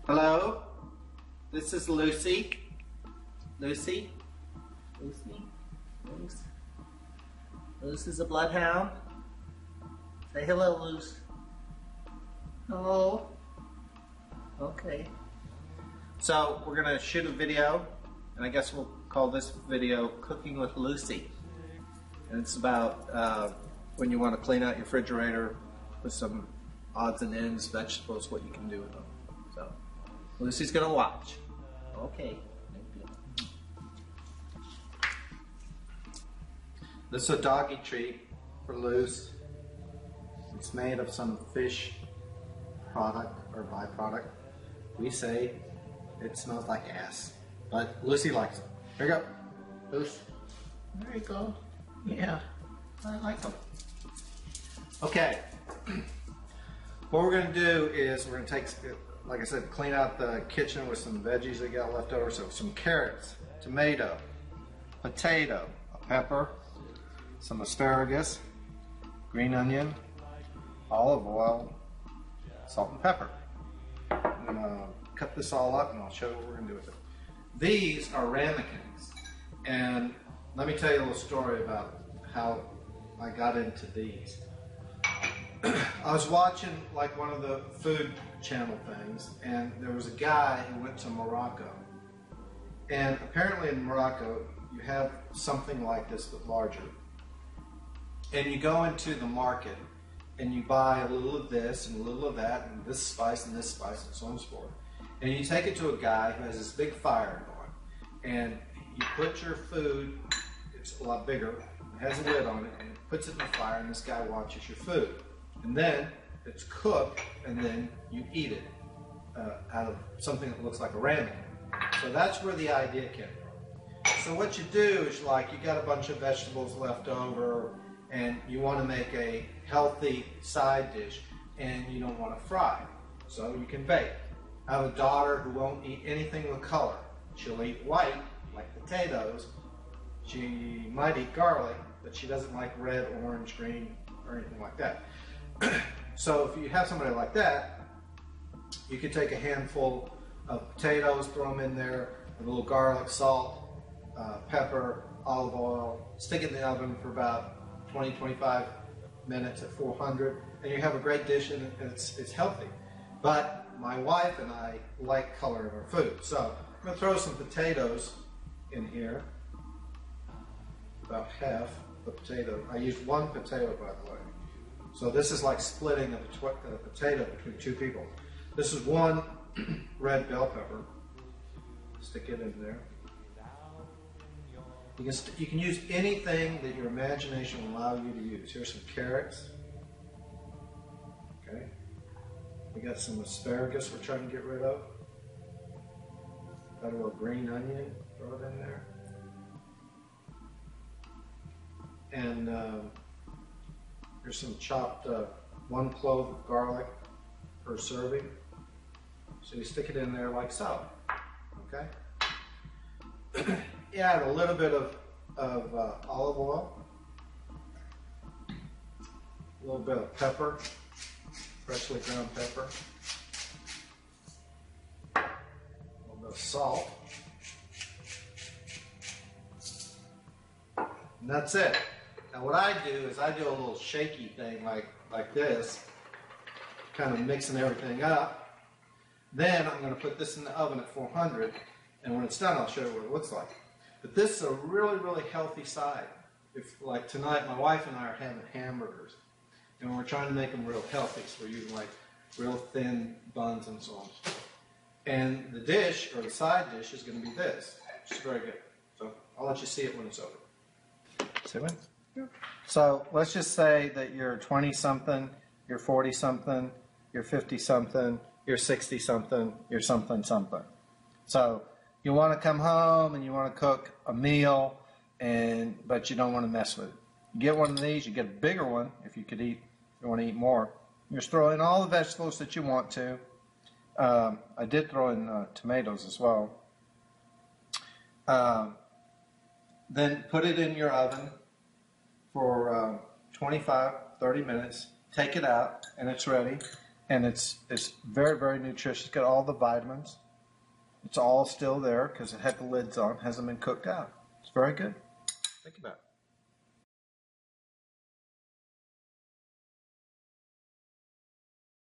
Hello, this is Lucy. Lucy? Lucy? Luce? Luce is a bloodhound. Say hello, Luce. Hello. Okay. So we're gonna shoot a video, and I guess we'll call this video Cooking with Lucy. And it's about when you want to clean out your refrigerator with some odds and ends, vegetables, what you can do with them. So Lucy's gonna watch. Okay. This is a doggy treat for Luce. It's made of some fish product or byproduct. We say it smells like ass, but Lucy likes it. Here you go, Luce. There you go. Yeah, I like them. Okay. What we're going to do is we're going to take, like I said, clean out the kitchen with some veggies that got left over. So some carrots, tomato, potato, a pepper, some asparagus, green onion, olive oil, salt and pepper. I'm going to cut this all up and I'll show you what we're going to do with it. These are Ramakins, and let me tell you a little story about how I got into these. I was watching like one of the food channel things, and there was a guy who went to Morocco. And apparently in Morocco, you have something like this but larger. And you go into the market and you buy a little of this and a little of that and this spice and so on and so forth. And you take it to a guy who has this big fire going. And you put your food, it's a lot bigger, it has a lid on it, and it puts it in the fire, and this guy watches your food. And then it's cooked, and then you eat it out of something that looks like a ramen. So that's where the idea came from. So what you do is, like, you got a bunch of vegetables left over, and you want to make a healthy side dish, and you don't want to fry. So you can bake. I have a daughter who won't eat anything with color. She'll eat white, like potatoes. She might eat garlic, but she doesn't like red, orange, green, or anything like that. So if you have somebody like that, you could take a handful of potatoes, throw them in there, a little garlic, salt, pepper, olive oil, stick it in the oven for about 20-25 minutes at 400, and you have a great dish, and it's healthy. But my wife and I like color in our food, so I'm going to throw some potatoes in here, about half the potato. I used one potato, by the way. So this is like splitting a potato between two people. This is one red bell pepper. Stick it in there. You can use anything that your imagination will allow you to use. Here's some carrots. Okay. We got some asparagus we're trying to get rid of. Got a little green onion. Throw it in there. And here's some chopped 1 clove of garlic per serving. So you stick it in there like so. Okay. You add a little bit of olive oil, a little bit of pepper, freshly ground pepper, a little bit of salt, and that's it. Now what I do is I do a little shaky thing like this, kind of mixing everything up. Then I'm going to put this in the oven at 400, and when it's done I'll show you what it looks like. But this is a really, really healthy side. If, like tonight, my wife and I are having hamburgers, and we're trying to make them real healthy, so we're using like real thin buns and so on. And the dish, or the side dish, is going to be this, which is very good. So I'll let you see it when it's over. See what? So let's just say that you're 20-something, you're 40-something, you're 50-something, you're 60-something, you're something-something. So you want to come home and you want to cook a meal, but you don't want to mess with it. You get one of these, you get a bigger one if you could eat, if you want to eat more. You just throw in all the vegetables that you want to. I did throw in tomatoes as well. Then put it in your oven for 25-30 minutes. Take it out and it's ready. And it's very, very nutritious. It's got all the vitamins. It's all still there because it had the lids on. Hasn't been cooked out. It's very good. Think about it.